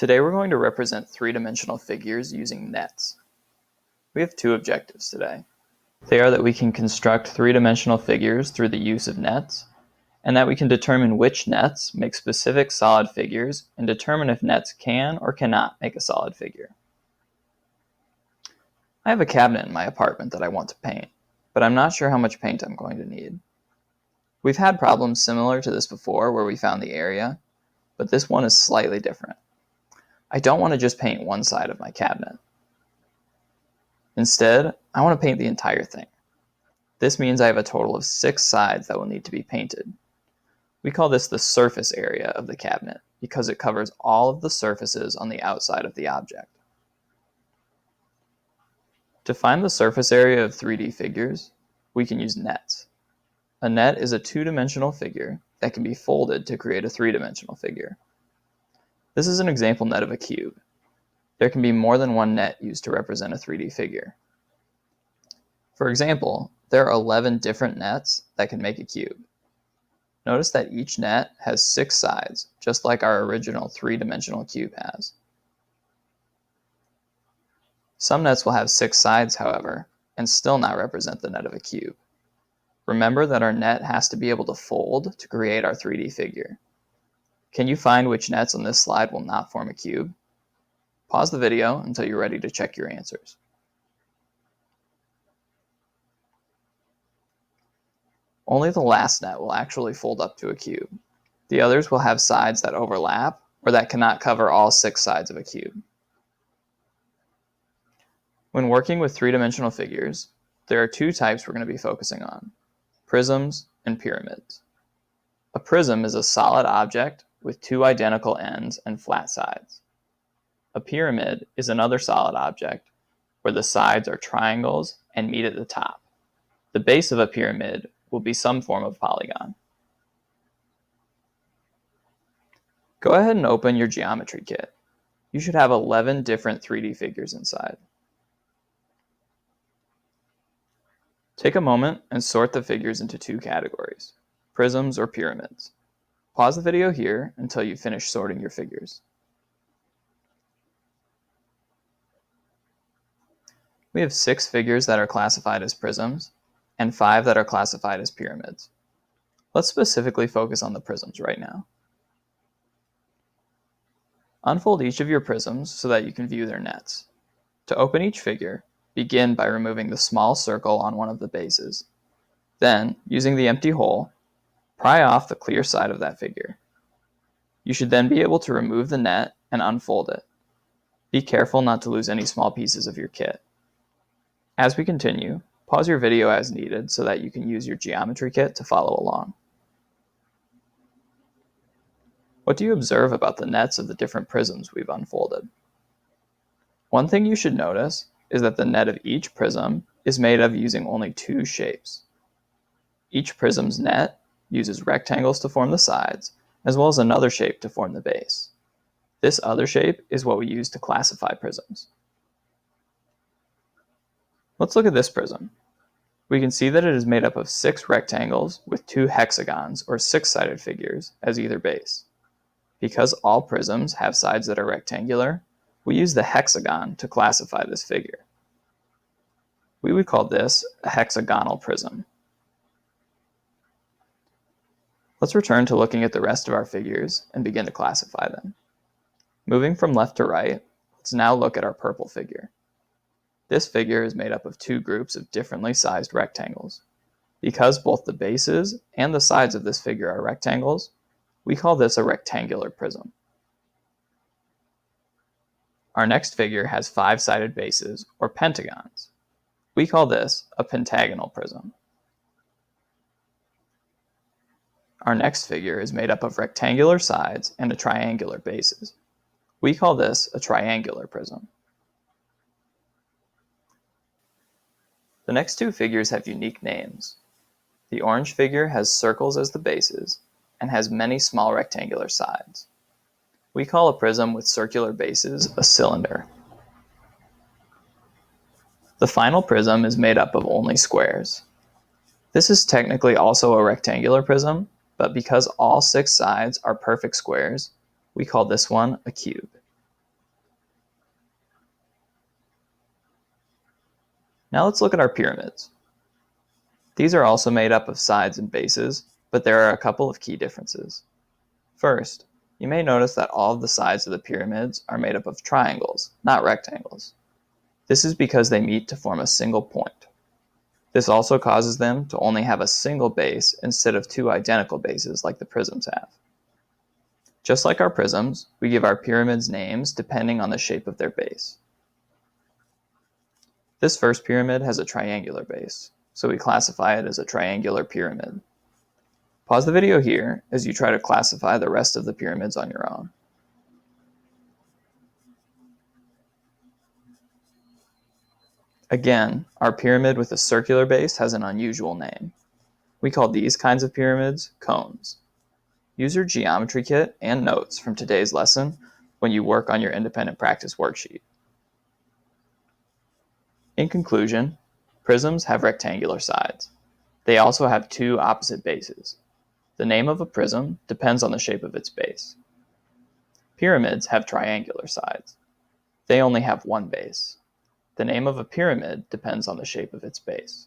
Today we're going to represent three-dimensional figures using nets. We have two objectives today. They are that we can construct three-dimensional figures through the use of nets, and that we can determine which nets make specific solid figures and determine if nets can or cannot make a solid figure. I have a cabinet in my apartment that I want to paint, but I'm not sure how much paint I'm going to need. We've had problems similar to this before where we found the area, but this one is slightly different. I don't want to just paint one side of my cabinet. Instead, I want to paint the entire thing. This means I have a total of 6 sides that will need to be painted. We call this the surface area of the cabinet because it covers all of the surfaces on the outside of the object. To find the surface area of 3D figures, we can use nets. A net is a two-dimensional figure that can be folded to create a three-dimensional figure. This is an example net of a cube. There can be more than one net used to represent a 3D figure. For example, there are 11 different nets that can make a cube. Notice that each net has 6 sides, just like our original three-dimensional cube has. Some nets will have 6 sides, however, and still not represent the net of a cube. Remember that our net has to be able to fold to create our 3D figure. Can you find which nets on this slide will not form a cube? Pause the video until you're ready to check your answers. Only the last net will actually fold up to a cube. The others will have sides that overlap or that cannot cover all 6 sides of a cube. When working with three-dimensional figures, there are 2 types we're going to be focusing on: prisms and pyramids. A prism is a solid object with 2 identical ends and flat sides. A pyramid is another solid object where the sides are triangles and meet at the top. The base of a pyramid will be some form of polygon. Go ahead and open your geometry kit. You should have 11 different 3D figures inside. Take a moment and sort the figures into 2 categories: prisms or pyramids. Pause the video here until you finish sorting your figures. We have 6 figures that are classified as prisms and 5 that are classified as pyramids. Let's specifically focus on the prisms right now. Unfold each of your prisms so that you can view their nets. To open each figure, begin by removing the small circle on one of the bases. Then, using the empty hole, pry off the clear side of that figure. You should then be able to remove the net and unfold it. Be careful not to lose any small pieces of your kit. As we continue, pause your video as needed so that you can use your geometry kit to follow along. What do you observe about the nets of the different prisms we've unfolded? One thing you should notice is that the net of each prism is made of using only 2 shapes. Each prism's net uses rectangles to form the sides, as well as another shape to form the base. This other shape is what we use to classify prisms. Let's look at this prism. We can see that it is made up of 6 rectangles with 2 hexagons or 6-sided figures as either base. Because all prisms have sides that are rectangular, we use the hexagon to classify this figure. We would call this a hexagonal prism. Let's return to looking at the rest of our figures and begin to classify them. Moving from left to right, let's now look at our purple figure. This figure is made up of 2 groups of differently sized rectangles. Because both the bases and the sides of this figure are rectangles, we call this a rectangular prism. Our next figure has 5-sided bases, or pentagons. We call this a pentagonal prism. Our next figure is made up of rectangular sides and a triangular bases. We call this a triangular prism. The next 2 figures have unique names. The orange figure has circles as the bases and has many small rectangular sides. We call a prism with circular bases a cylinder. The final prism is made up of only squares. This is technically also a rectangular prism, but because all 6 sides are perfect squares, we call this one a cube. Now let's look at our pyramids. These are also made up of sides and bases, but there are a couple of key differences. First, you may notice that all of the sides of the pyramids are made up of triangles, not rectangles. This is because they meet to form a single point. This also causes them to only have a single base instead of two identical bases like the prisms have. Just like our prisms, we give our pyramids names depending on the shape of their base. This first pyramid has a triangular base, so we classify it as a triangular pyramid. Pause the video here as you try to classify the rest of the pyramids on your own. Again, our pyramid with a circular base has an unusual name. We call these kinds of pyramids cones. Use your geometry kit and notes from today's lesson when you work on your independent practice worksheet. In conclusion, prisms have rectangular sides. They also have two opposite bases. The name of a prism depends on the shape of its base. Pyramids have triangular sides. They only have one base. The name of a pyramid depends on the shape of its base.